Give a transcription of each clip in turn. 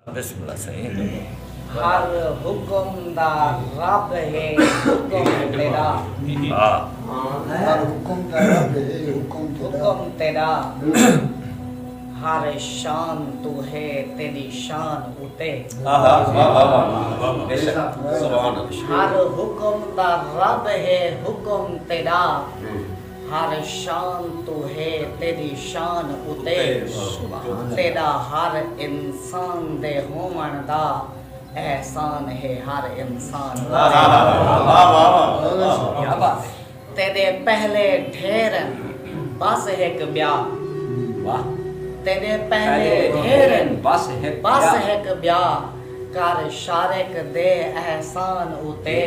बिस्मिल्लाह सही। हर हुक्म दा रब है हुक्म तेरा। हर हुक्म दा रब है हुक्म तेरा। हर शान तू है तेरी शान उते। हर हुक्म दा रब है हुक्म तेरा। हर शान तू है तेरी शान उते। तेरा हर इंसान दे होमन दा एहसान है हर इंसान। तेरे पहले ढेर बस एक ब्याह। तेरे पहले ढेर बस एक ब्याह। कर शारिक दे एहसान उते।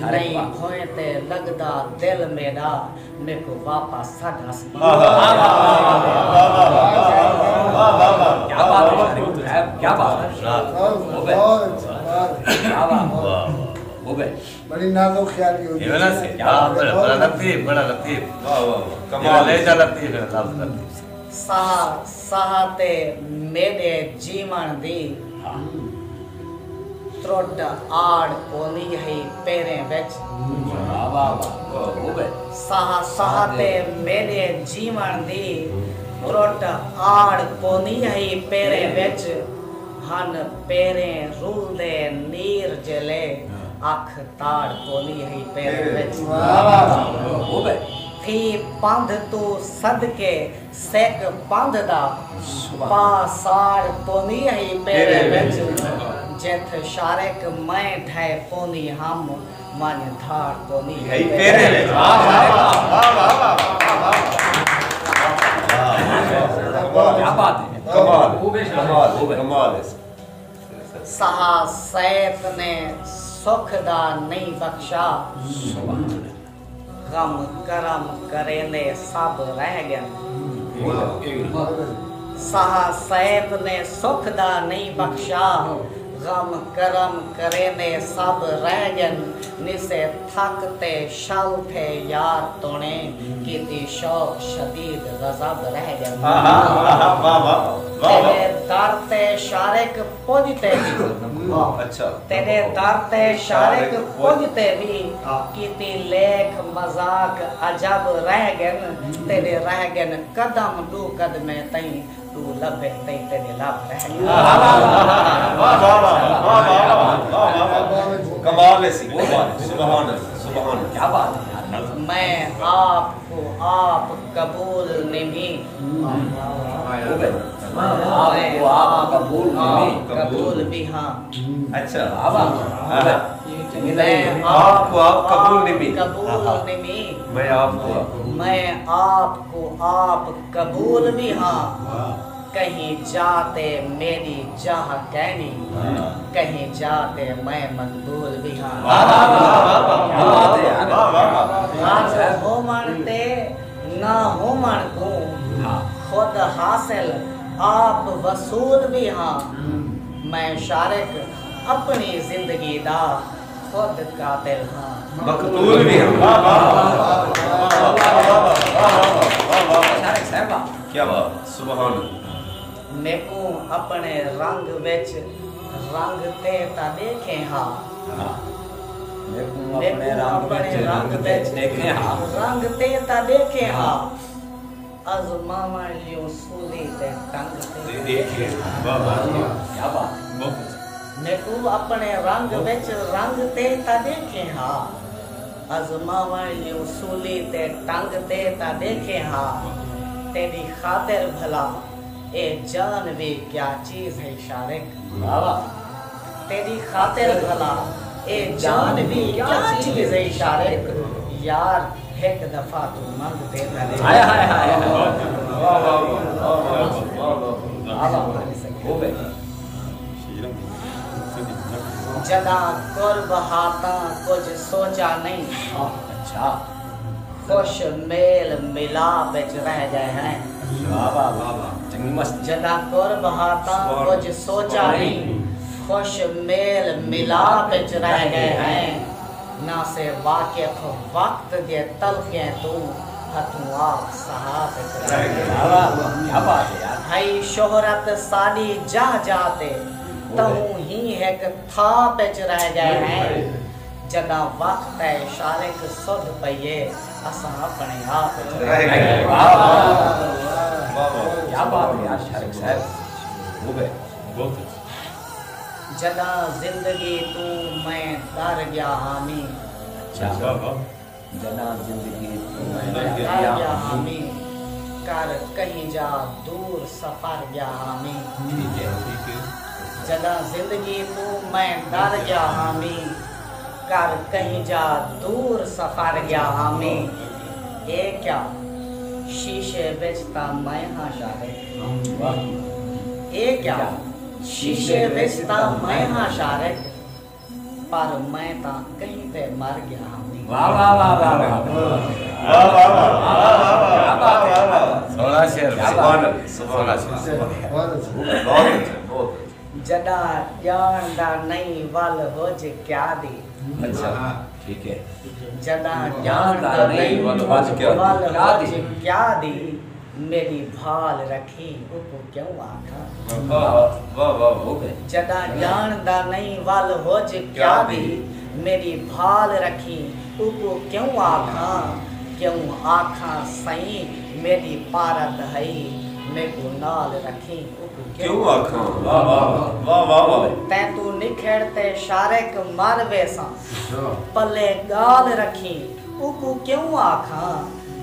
नहीं होए ते लगदा दिल मेरा मेरे को वापस साडा। क्या बात है, क्या बात है। बड़ी नाज़ो ख्याली होगी। ये ना से क्या बड़ा लतीफ वाह वाह कमाल ले जा लतीफ लतीफ साहते मेरे जीवन दी त्रोट आड़ कोनी है पेरे बेच। साहते मेरे जीवन दी त्रोट आड़ कोनी है पेरे बेच। हन पेरे रूल दे नीर जले अख ताड़ कोनी है पेरे बेच। थी पंध तू सदके सेक पंध दा पासाड़ कोनी है पेरे बेच। जेथ शारिक मैं ढाए कोनी हम मन धार कोनी है पेरे बेच। क्या बात है, कमाल है। सहा सैत ने सुख दा नहीं बख्शा। गम करम करेंदे सब रह गए। सहा सैत ने सुख दा नहीं बख्शा। गम करम करेंदे सब रह गए। निसे थकते शल थे यार तोने कीती शौक शदीद गजब रह गए। तेरे दर ते शारिक पुजते भी। अच्छा तेरे दर ते शारिक पुजते भी कीती लेख मजाक अजब रह गए। तेरे रह गए कदम दू कदमे तई तू लभे तई तेरे लब रह गए। कमाल है सी सुभान सुभान क्या बात है। मैं आपको आप कबूल नहीं। आप कबूल भी हाँ। अच्छा मैं आपको आप कबूल नहीं कबूल नहीं। मैं आपको आप कबूल भी हाँ। कहीं जाते मेरी चाह कहनी कहीं जाते मैं मकबूल भी हाँ। हो मनते ना हो मन को खुद हासिल आप वसूल भी हाँ। मैं शारिक अपनी जिंदगी दा खुद कातिल हाँ मकबूल भी क्या बात सुभान। मेको अपने रंग विच रंग ते ता देखे हाँ। अपने रंग विच देखे हाँ। रंग ते ता देखे हाँ। अज़मावा लियो सूली ते टंग ते देखे क्या बात। मेको अपने रंग विच रंग ते ता देखे हाँ। अज़मावा लियो सूली ते टंग ते ता देखे हाँ। तेरी खातिर भला ए जान भी क्या चीज है शारिक। तेरी खातिर भला ए जान भी क्या चीज है शारिक। यार एक दफा तू मंग दे हाय हाय हाय जदा कुर्ब हाथा कुछ सोचा नहीं। अच्छा खुश मेल मिलाप विच रह गए हैं। जदा कुर्ब हाथा कुछ सोचा नहीं। खुश मेल मिलाप विच रह गए हैं। ना से वाकिफ वक्त दे तलखे तू हथुआ साहब क्या बात है यार। भाई शोहरत साड़ी जा जाते तहूं ही एक था पेच रह गए हैं जदा वक्त है शारिक सुध पइए असा अपने आप क्या बात है यार शारिक साहब। हो गए जदा जिंदगी तू मैं डर गया हामी जना जिंदगी डर गया हामी कर कहीं जा दूर सफर गया हामी ठीक है जदा जिंदगी तू मैं डर गया हामी कर कहीं जा दूर सफर गया हामी ये क्या शीशे बेचता मैं हाँ शारे ये क्या शीशे बेचता मैं हाँ शारे पर मैं ता कहीं पे मर गया हामी वाह वाह वाह वाह वाह क्या बात है यार। सोना शेर सोना शेर जदा जान दा नहीं वाल हो जे क्या दी अच्छा ठीक है जदा जान दा नहीं वाल हो जे क्या दी मेरी भाल रखी उको क्यों आखा हो गए जदा जान दा नहीं वाल हो जे क्या दी मेरी भाल रखी उको क्यों आखा सही मेरी पारत है मैं को नाल रखी उको क्यों आखा वाह वाह वाह वाह वाह तै तू निखेड़ते शारिक मारवे सा पल्ले गाल रखी उको क्यों आखा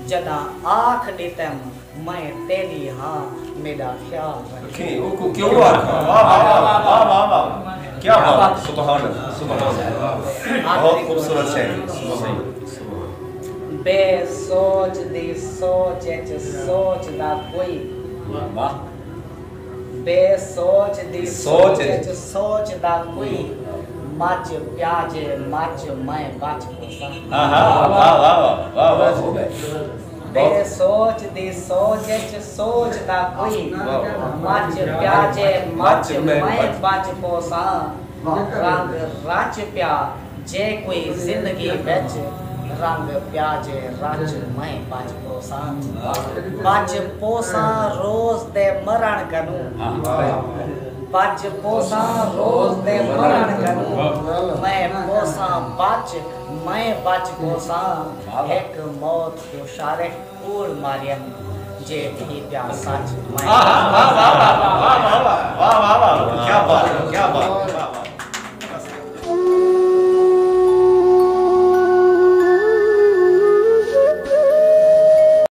जदा आँख दितम मैं तेरी हाँ मेरा ख्याल रखी उनको क्यों आखा वाह वाह वाह वाह वाह क्या बात सुभान बहुत खूबसूरत शेर बेसोच दी सोच दा कोई वाह बेसोच दी सोच सोच दा कोई मच प्याजे मच मैं बच पोसा वाह वाह वाह वाह वाह हो गए बेसोच दी सोच दा कोई मच प्याजे मच मैं बच पोसा रंग रच प्या जे कोई जिंदगी बेच रंग प्याजे रच मैं बच पोसा रोज दे मरण कनू बच पोसा रोज दे मरण कनू मैं पोसा मैं बच पोसा एक मौत को शारे कूड़ मारियम जे भी प्यार सच मैं वाह वाह वाह वाह वाह वाह वाह क्या बात